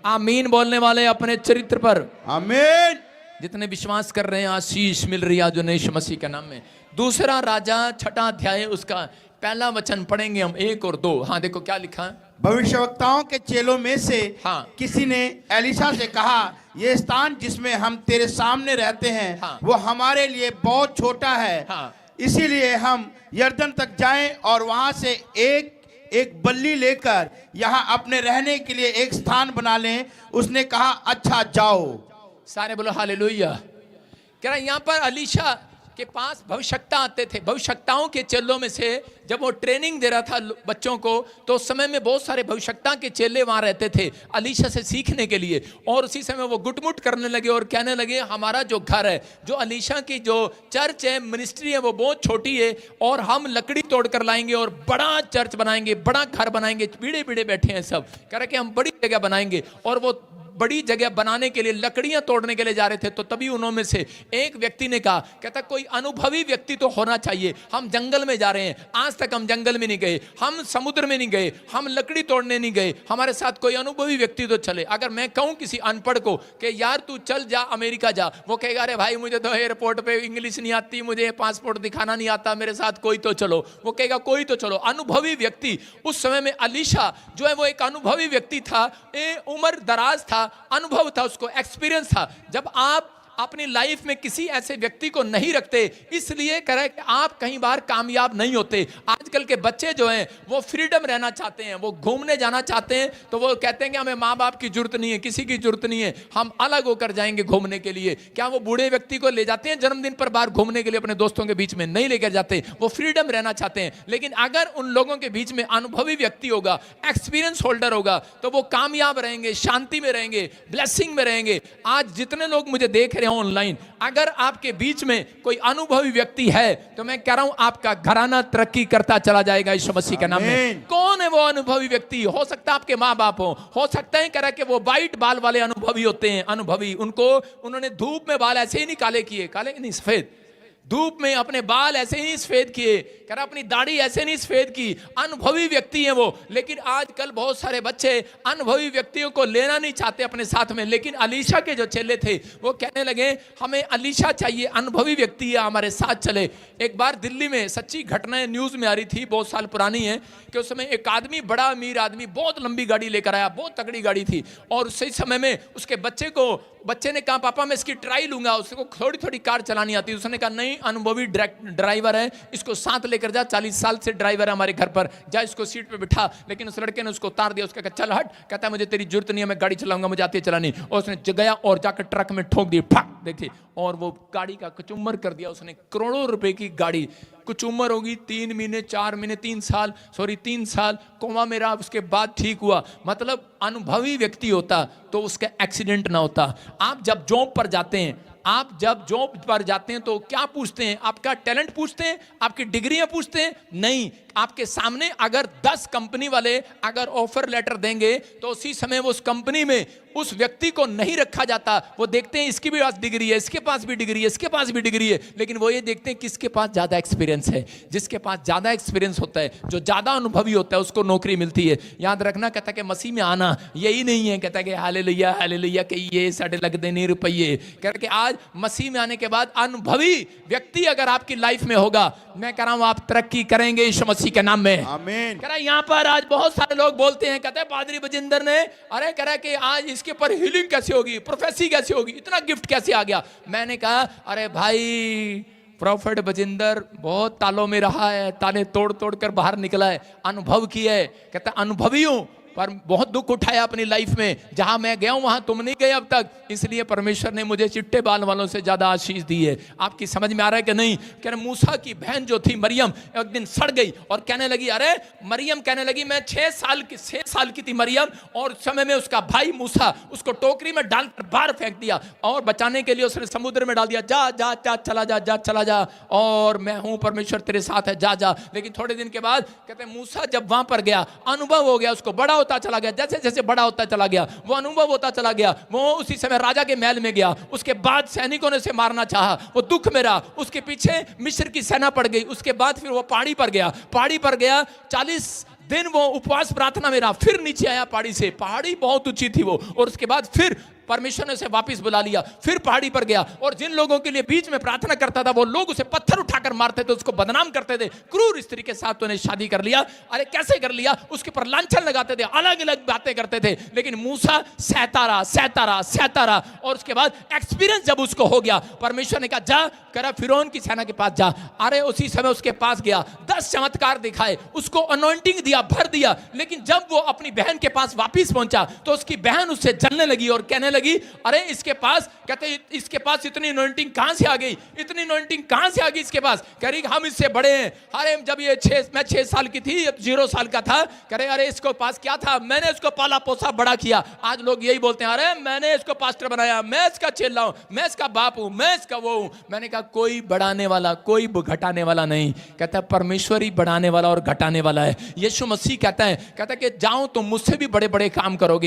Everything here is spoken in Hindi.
आमीन बोलने वाले अपने चरित्र पर आमीन। जितने विश्वास कर रहे हैं आशीष मिल रही है आज यीशु मसीह के नाम में। दूसरा राजा 6 अध्याय उसका पहला वचन पढ़ेंगे हम 1 और 2। हाँ देखो क्या लिखा है। भविष्यवक्ताओं के चेलों में से हाँ। किसी ने एलिशा से कहा, ये स्थान जिसमें हम तेरे सामने रहते हैं हाँ। वो हमारे लिए बहुत छोटा है। हाँ। इसीलिए हम यरदन तक जाएं और वहां से एक बल्ली लेकर यहाँ अपने रहने के लिए एक स्थान बना लें। उसने कहा, अच्छा जाओ। सारे बोलो हालेलुया। कह रहा यहाँ पर एलीशा के पास भविष्यवक्ता आते थे। भविष्यवक्ताओं के चेलों में से जब वो ट्रेनिंग दे रहा था बच्चों को, तो उस समय में बहुत सारे भविष्यवक्ता के चेले वहां रहते थे एलीशा से सीखने के लिए। और उसी समय वो गुटमुट करने लगे और कहने लगे, हमारा जो घर है, जो एलीशा की जो चर्च है, मिनिस्ट्री है, वो बहुत छोटी है और हम लकड़ी तोड़ कर लाएंगे और बड़ा चर्च बनाएंगे, बड़ा घर बनाएंगे। बीड़े बीड़े बैठे हैं सब, कह रहे कि हम बड़ी जगह बनाएंगे। और वो बड़ी जगह बनाने के लिए लकड़ियां तोड़ने के लिए जा रहे थे। तो तभी उन्होंने से एक व्यक्ति ने कहा, कहता कोई अनुभवी व्यक्ति तो होना चाहिए। हम जंगल में जा रहे हैं, आज तक हम जंगल में नहीं गए, हम समुद्र में नहीं गए, हम लकड़ी तोड़ने नहीं गए, हमारे साथ कोई अनुभवी व्यक्ति तो चले। अगर मैं कहूं किसी अनपढ़ को कि यार तू चल जा अमेरिका जा, वो कहेगा अरे भाई मुझे तो एयरपोर्ट पे इंग्लिश नहीं आती, मुझे पासपोर्ट दिखाना नहीं आता, मेरे साथ कोई तो चलो। वो कहेगा कोई तो चलो। अनुभवी व्यक्ति, उस समय में एलीशा जो है वो एक अनुभवी व्यक्ति था, उम्र दराज था, अनुभव था, उसको एक्सपीरियंस था। जब आप अपनी लाइफ में किसी ऐसे व्यक्ति को नहीं रखते, इसलिए कह रहे कि आप कई बार कामयाब नहीं होते। आजकल के बच्चे जो हैं वो फ्रीडम रहना चाहते हैं, वो घूमने जाना चाहते हैं, तो वो कहते हैं कि हमें माँ बाप की जरूरत नहीं है, किसी की जरूरत नहीं है, हम अलग होकर जाएंगे घूमने के लिए। क्या वो बूढ़े व्यक्ति को ले जाते हैं जन्मदिन पर बाहर घूमने के लिए? अपने दोस्तों के बीच में नहीं लेकर जाते, वो फ्रीडम रहना चाहते हैं। लेकिन अगर उन लोगों के बीच में अनुभवी व्यक्ति होगा, एक्सपीरियंस होल्डर होगा, तो वो कामयाब रहेंगे, शांति में रहेंगे, ब्लेसिंग में रहेंगे। आज जितने लोग मुझे देख रहे ऑनलाइन, अगर आपके बीच में कोई अनुभवी व्यक्ति है तो मैं कह रहा हूं आपका घराना तरक्की करता चला जाएगा यीशु मसीह के नाम में। कौन है वो अनुभवी व्यक्ति? हो सकता है आपके माँ बाप हो सकता है कह रहा कि वो वाइट बाल वाले अनुभवी होते हैं। अनुभवी उन्होंने धूप में बाल ऐसे ही नहीं काले किए, काले नहीं सफेद, धूप में अपने बाल ऐसे ही सफेद किए, कह रहा अपनी दाढ़ी ऐसे नहीं सफेद की। अनुभवी व्यक्ति हैं वो। लेकिन आजकल बहुत सारे बच्चे अनुभवी व्यक्तियों को लेना नहीं चाहते अपने साथ में। लेकिन एलीशा के जो चेले थे वो कहने लगे हमें एलीशा चाहिए, अनुभवी व्यक्ति है हमारे साथ चले। एक बार दिल्ली में सच्ची घटना न्यूज में आ रही थी, बहुत साल पुरानी है, कि उस समय एक आदमी, बड़ा अमीर आदमी, बहुत लंबी गाड़ी लेकर आया, बहुत तगड़ी गाड़ी थी। और उसी समय में उसके बच्चे ने कहा पापा मैं इसकी ट्राई लूंगा, उसको थोड़ी थोड़ी कार चलानी आती है। उसने कहा नहीं, अनुभवी ड्राइवर है, इसको साथ लेकर जा, 40 साल से ड्राइवर है हमारे घर पर, जा इसको सीट पे बिठा। लेकिन उस लड़के ने उसको उतार दिया, उसका चल हट, कहता है मुझे तेरी जरूरत नहीं है, मैं गाड़ी चलाऊंगा, मुझे आती है चलानी। और उसने गया और जाकर ट्रक में ठोक दी, फक देखिए, और वो गाड़ी का कचुम्बर कर दिया उसने। करोड़ों रुपए की गाड़ी, कुछ उम्र होगी 3 महीने 4 महीने 3 साल कोमा में रहा, उसके बाद ठीक हुआ। मतलब अनुभवी व्यक्ति होता तो उसका एक्सीडेंट ना होता। आप जब जॉब पर जाते हैं तो क्या पूछते हैं? आपका टैलेंट पूछते हैं? आपकी डिग्रियां पूछते हैं? नहीं, आपके सामने अगर 10 कंपनी वाले अगर ऑफर लेटर देंगे तो उसी समय वो उस कंपनी में उस व्यक्ति को नहीं रखा जाता। वो देखते हैं इसकी भी पास डिग्री है, इसके पास भी डिग्री है, इसके पास भी डिग्री है, लेकिन वो ये देखते हैं किसके पास ज्यादा एक्सपीरियंस है। जिसके पास ज्यादा एक्सपीरियंस होता है, जो ज्यादा अनुभवी होता है, उसको नौकरी मिलती है। याद रखना, कहता कि मसीह में आना यही नहीं है, कहता कि हालेलुया हालेलुया कि ये साढ़े लगते नहीं रुपये, कहते कि आज मसीह में आने के बाद अनुभवी व्यक्ति अगर आपकी लाइफ में होगा, मैं कह रहा हूं आप तरक्की करेंगे यीशु मसीह के नाम में। आमीन। कह रहा यहाँ पर आज बहुत सारे लोग बोलते हैं, कहते हैं पादरी बजिंदर ने, अरे कह रहा कि आज इसके पर हीलिंग कैसे होगी, प्रोफेसी कैसे होगी, इतना गिफ्ट कैसे आ गया? मैंने कहा अरे भाई, प्रॉफिट बजिंदर बहुत तालों में रहा है, ताले तोड़ तोड़ कर बाहर निकला है, अनुभव किया है। कहता अनुभवी हूं, पर बहुत दुख उठाया अपनी लाइफ में, जहां मैं गया हूं वहां तुम नहीं गए अब तक, इसलिए परमेश्वर ने मुझे चिट्टे बाल वालों से ज्यादा आशीष दी है। आपकी समझ में आ रहा है कि नहीं? कह रहे मूसा की बहन जो थी मरियम, एक दिन सड़ गई और कहने लगी, अरे मरियम कहने लगी मैं 6 साल की थी मरियम, और उस समय में उसका भाई मूसा उसको टोकरी में डालकर बाहर फेंक दिया और बचाने के लिए उसने समुद्र में डाल दिया। जा जा जा चला जा और मैं हूं परमेश्वर तेरे साथ है, जा जा। लेकिन थोड़े दिन के बाद कहते मूसा जब वहां पर गया, अनुभव हो गया, उसको बड़ा होता चला गया, जैसे जैसे बड़ा होता चला गया वो अनुभव होता चला गया। वो उसी समय राजा के महल में गया, उसके बाद सैनिकों ने उसे मारना चाहा, वो दुख में रहा, उसके पीछे मिस्र की सेना पड़ गई। उसके बाद फिर वो पहाड़ी पर गया 40 दिन वो उपवास प्रार्थना में रहा, फिर नीचे आया पहाड़ी से, पहाड़ी बहुत ऊंची थी वो, और उसके बाद फिर परमेश्वर ने उसे वापस बुला लिया, फिर पहाड़ी पर गया, और जिन लोगों के लिए बीच में प्रार्थना करता था वो लोग उसे पत्थर उठाकर मारते थे, उसको बदनाम करते थे, क्रूर स्त्री के साथ तूने शादी कर लिया। अरे कैसे कर लिया? उसके पर लांछन लगाते थे, अलग अलग बातें करते थे, लेकिन मूसा सहता रहा, और उसके बाद एक्सपीरियंस जब उसको हो गया, परमेश्वर ने कहा जा करा फिरौन की सेना के पास जा। अरे उसी समय उसके पास गया, 10 चमत्कार दिखाए, उसको अनॉइंटिंग दिया, भर दिया, लेकिन जब वो अपनी बहन के पास वापिस पहुंचा तो उसकी बहन उससे जलने लगी और कहने लगी, अरे इसके पास, कहते इसके पास इतनी अनॉइंटिंग कहां से आ गई, इतनी अनॉइंटिंग कहां से आ गई इसके पास? कह रही हम इससे बड़े हैं। अरे जब ये मैं 6 साल की थी, 0 साल का था, कह रहे अरे इसको पास क्या था, मैंने इसको पाला पोसा बड़ा किया। आज लोग यही बोलते हैं, अरे मैंने इसको पास्टर बनाया, मैं इसका चेला हूं, मैं इसका बाप हूं, मैं इसका वो हूं। मैंने कहा कोई बढ़ाने वाला, कोई घटाने वाला नहीं, कहता है परमेश्वर ही बढ़ाने वाला और घटाने वाला है। यीशु मसीह कहता है कि जाऊं तो मुझसे भी बड़े बड़े काम करोगे।